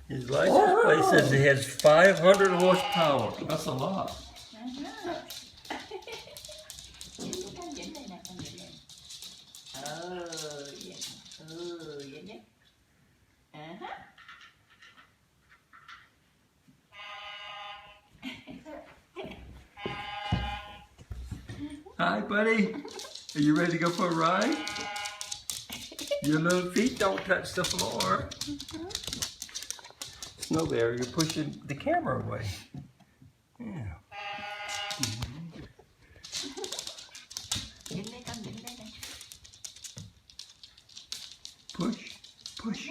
His license plate says he has 500 horsepower. That's a lot. Hi, buddy. Are you ready to go for a ride? Your little feet don't touch the floor. Snow Bear, you're pushing the camera away. Yeah. Push, push.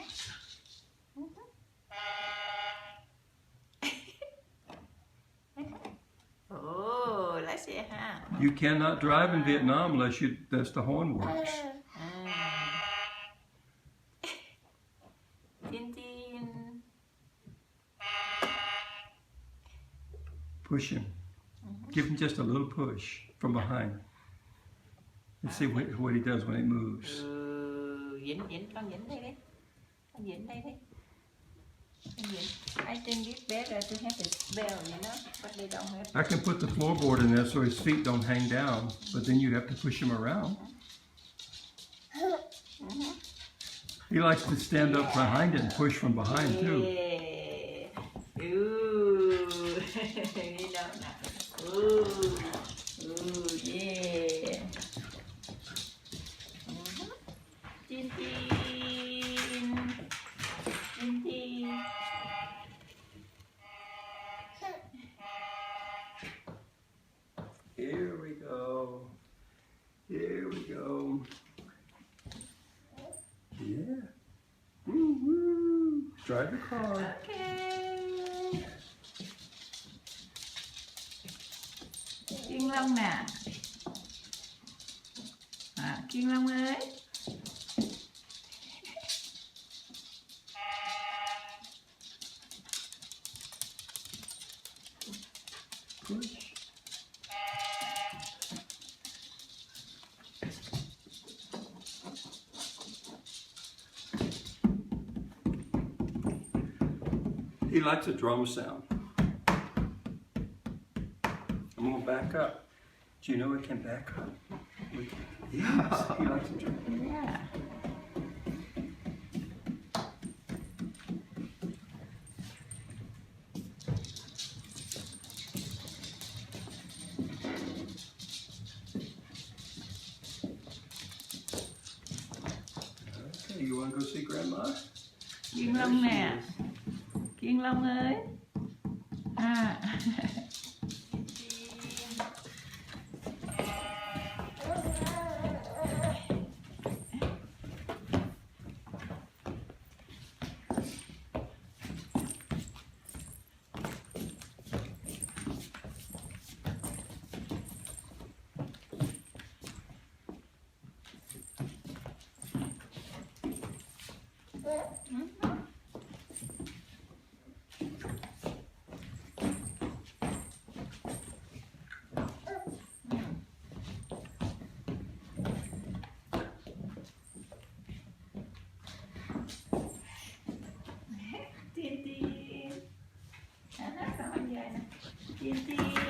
Oh, let's see, huh? You cannot drive in Vietnam unless the horn works. Push him. Give him just a little push from behind. Let's see what he does when he moves. Con Dĩnh đây đi. Con Dĩnh đây đi. Con Dĩnh. I think it's better to have a bell, you know, but they don't have. I can put the floorboard in there so his feet don't hang down, but then you have to push him around. He likes to stand up behind it and push from behind too. Yeah. Ooh. You know. Ooh. Ooh, yeah. Tin tin. Tin tin. Here we go. Here we go. Yeah. Woo-woo. Drive the car. Okay. Kiên Long nè. Kiên Long ơi. Push. He likes a drum sound. I'm going to back up. Do you know it can back up? Yes, he likes a drum. Yeah. Okay, you want to go see Grandma? Kiên Long nè. Kiên Long ơi. Tin tin. Cảm ơn vậy nè. Tin tin.